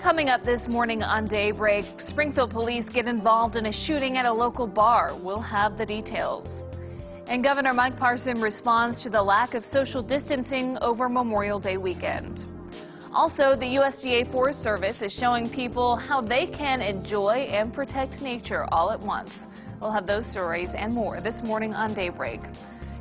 Coming up this morning on Daybreak, Springfield police get involved in a shooting at a local bar. We'll have the details. And Governor Mike Parson responds to the lack of social distancing over Memorial Day weekend. Also, the USDA Forest Service is showing people how they can enjoy and protect nature all at once. We'll have those stories and more this morning on Daybreak.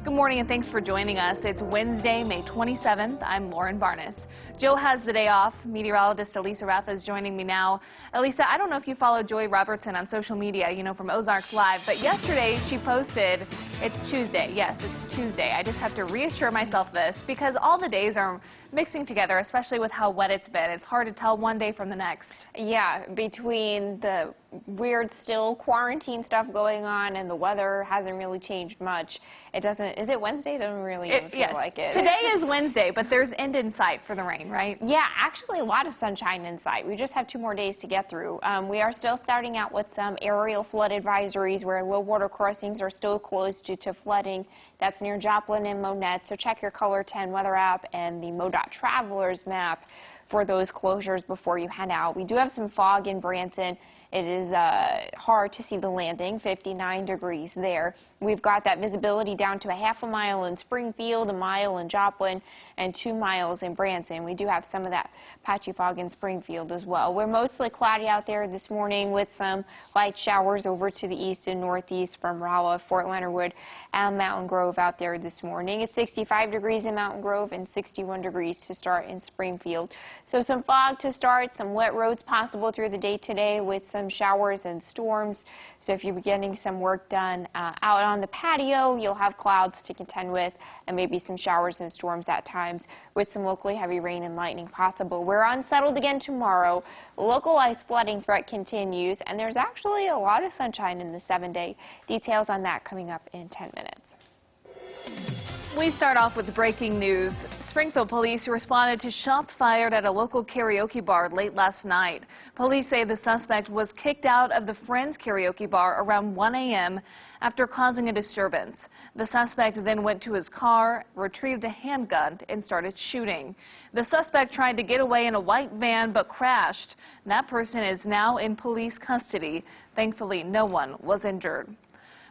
Good morning and thanks for joining us. It's Wednesday, May 27th. I'm Lauren Barnes. Joe has the day off. Meteorologist Elisa Raffa is joining me now. Elisa, I don't know if you follow Joy Robertson on social media, from Ozarks Live, but yesterday she posted, it's Tuesday. Yes, it's Tuesday. I just have to reassure myself this because all the days are mixing together, especially with how wet it's been. It's hard to tell one day from the next. Yeah, between the weird still quarantine stuff going on and the weather hasn't really changed much. Is it Wednesday? It doesn't really feel like it. Today is Wednesday, but there's end in sight for the rain, right? Yeah, actually a lot of sunshine in sight. We just have 2 more days to get through. We are still starting out with some aerial flood advisories where low water crossings are still closed due to flooding. That's near Joplin and Monette, so check your Color 10 weather app and the MoDOT Travelers map for those closures before you head out. We do have some fog in Branson. It is hard to see the landing, 59 degrees there. We've got that visibility down to a half a mile in Springfield, a mile in Joplin, and 2 miles in Branson. We do have some of that patchy fog in Springfield as well. We're mostly cloudy out there this morning with some light showers over to the east and northeast from Rolla, Fort Leonard Wood, and Mountain Grove out there this morning. It's 65 degrees in Mountain Grove and 61 degrees to start in Springfield. So some fog to start, some wet roads possible through the day today with some showers and storms. So if you're getting some work done out on the patio, you'll have clouds to contend with and maybe some showers and storms at times with some locally heavy rain and lightning possible. We're unsettled again tomorrow. Localized flooding threat continues, and there's actually a lot of sunshine in the 7-day. Details on that coming up in 10 minutes. We start off with breaking news. Springfield police responded to shots fired at a local karaoke bar late last night. Police say the suspect was kicked out of the Friends karaoke bar around 1 a.m. after causing a disturbance. The suspect then went to his car, retrieved a handgun, and started shooting. The suspect tried to get away in a white van but crashed. That person is now in police custody. Thankfully, no one was injured.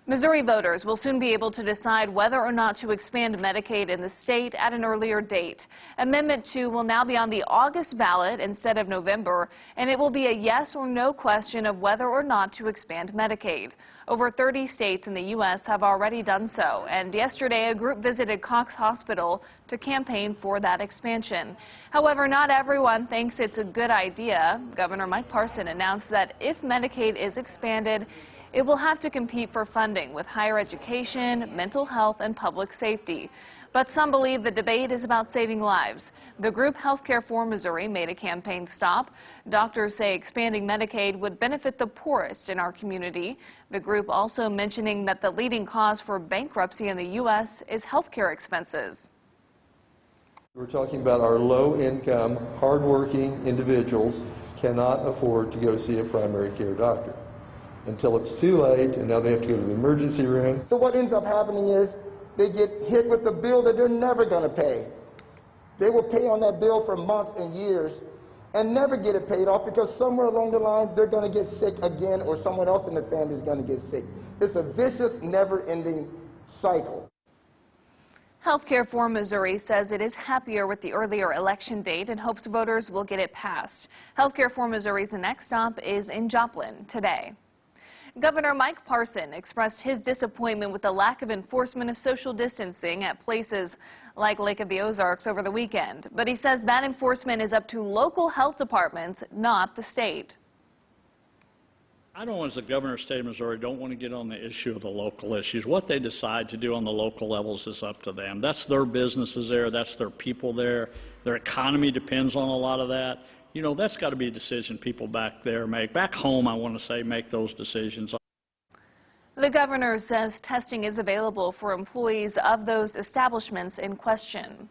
Missouri voters will soon be able to decide whether or not to expand Medicaid in the state at an earlier date. Amendment 2 will now be on the August ballot instead of November, and it will be a yes or no question of whether or not to expand Medicaid. Over 30 states in the U.S. have already done so, and yesterday a group visited Cox Hospital to campaign for that expansion. However, not everyone thinks it's a good idea. Governor Mike Parson announced that if Medicaid is expanded, it will have to compete for funding with higher education, mental health, and public safety. But some believe the debate is about saving lives. The group Healthcare for Missouri made a campaign stop. Doctors say expanding Medicaid would benefit the poorest in our community. The group also mentioning that the leading cause for bankruptcy in the U.S. is healthcare expenses. We're talking about our low-income, hardworking individuals cannot afford to go see a primary care doctor until it's too late, and now they have to go to the emergency room. So what ends up happening is they get hit with a bill that they're never going to pay. They will pay on that bill for months and years and never get it paid off because somewhere along the line they're going to get sick again or someone else in the family is going to get sick. It's a vicious, never-ending cycle. Healthcare for Missouri says it is happier with the earlier election date and hopes voters will get it passed. Healthcare for Missouri's next stop is in Joplin today. Governor Mike Parson expressed his disappointment with the lack of enforcement of social distancing at places like Lake of the Ozarks over the weekend. But he says that enforcement is up to local health departments, not the state. I don't, as the governor of the state of Missouri, don't want to get on the issue of the local issues. What they decide to do on the local levels is up to them. That's their businesses there. That's their people there. Their economy depends on a lot of that. That's got to be a decision people back there make. Back home, I want to say, make those decisions. The governor says testing is available for employees of those establishments in question.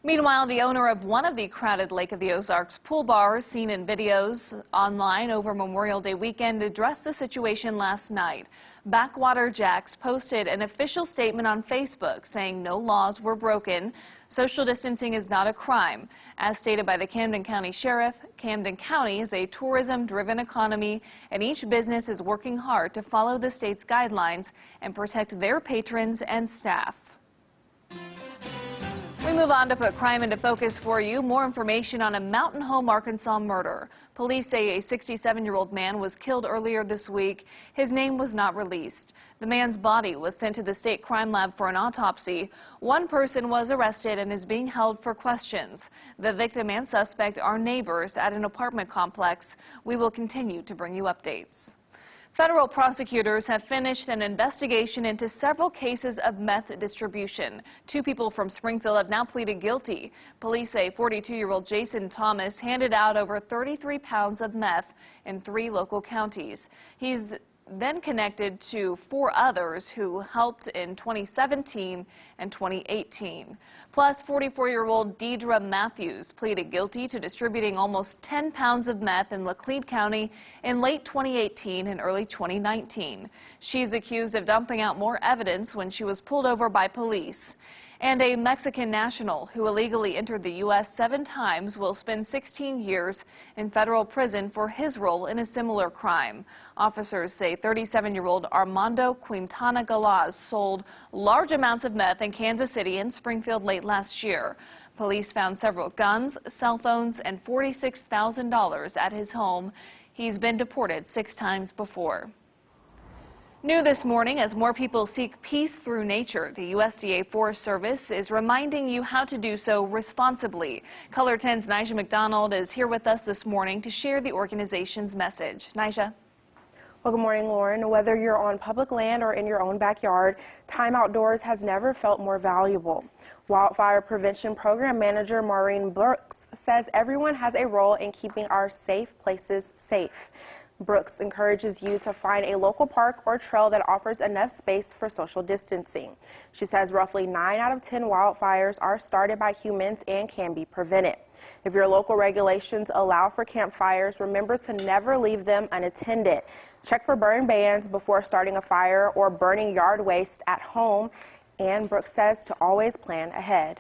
Meanwhile, the owner of one of the crowded Lake of the Ozarks pool bars seen in videos online over Memorial Day weekend addressed the situation last night. Backwater Jacks posted an official statement on Facebook saying no laws were broken. Social distancing is not a crime. As stated by the Camden County Sheriff, Camden County is a tourism-driven economy, and each business is working hard to follow the state's guidelines and protect their patrons and staff. We move on to put crime into focus for you. More information on a Mountain Home, Arkansas murder. Police say a 67-year-old man was killed earlier this week. His name was not released. The man's body was sent to the state crime lab for an autopsy. One person was arrested and is being held for questions. The victim and suspect are neighbors at an apartment complex. We will continue to bring you updates. Federal prosecutors have finished an investigation into several cases of meth distribution. 2 people from Springfield have now pleaded guilty. Police say 42-year-old Jason Thomas handed out over 33 pounds of meth in 3 local counties. He's then connected to 4 others who helped in 2017 and 2018. Plus, 44-year-old Deidre Matthews pleaded guilty to distributing almost 10 pounds of meth in Laclede County in late 2018 and early 2019. She's accused of dumping out more evidence when she was pulled over by police. And a Mexican national who illegally entered the U.S. 7 times will spend 16 years in federal prison for his role in a similar crime. Officers say 37-year-old Armando Quintana Galaz sold large amounts of meth in Kansas City and Springfield late last year. Police found several guns, cell phones, and $46,000 at his home. He's been deported 6 times before. New this morning, as more people seek peace through nature, the USDA Forest Service is reminding you how to do so responsibly. Color 10's Nyjah McDonald is here with us this morning to share the organization's message. Nyjah. Well, good morning, Lauren. Whether you're on public land or in your own backyard, time outdoors has never felt more valuable. Wildfire Prevention Program Manager Maureen Brooks says everyone has a role in keeping our safe places safe. Brooks encourages you to find a local park or trail that offers enough space for social distancing. She says roughly 9 out of 10 wildfires are started by humans and can be prevented. If your local regulations allow for campfires, remember to never leave them unattended. Check for burn bans before starting a fire or burning yard waste at home. And Brooks says to always plan ahead.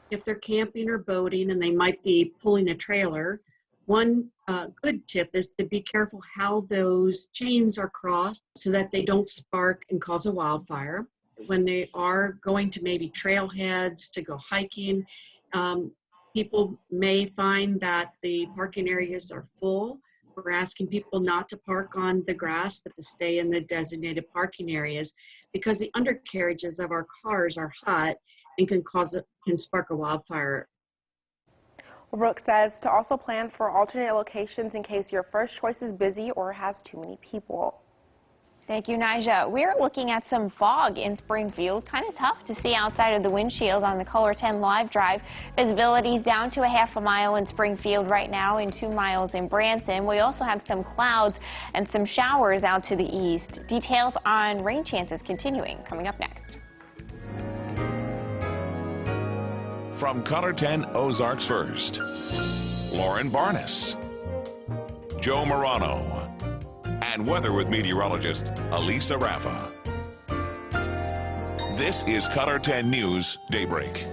If they're camping or boating and they might be pulling a trailer, one good tip is to be careful how those chains are crossed so that they don't spark and cause a wildfire. When they are going to maybe trailheads to go hiking, people may find that the parking areas are full. We're asking people not to park on the grass, but to stay in the designated parking areas because the undercarriages of our cars are hot and can spark a wildfire. Brooks says to also plan for alternate locations in case your first choice is busy or has too many people. Thank you, Nyjah. We're looking at some fog in Springfield. Kind of tough to see outside of the windshield on the Color 10 Live Drive. Visibility is down to a ½ mile in Springfield right now and 2 miles in Branson. We also have some clouds and some showers out to the east. Details on rain chances continuing coming up next. From Color 10 Ozarks First, Lauren Barnes, Joe Morano, and weather with meteorologist Elisa Raffa. This is Color 10 News Daybreak.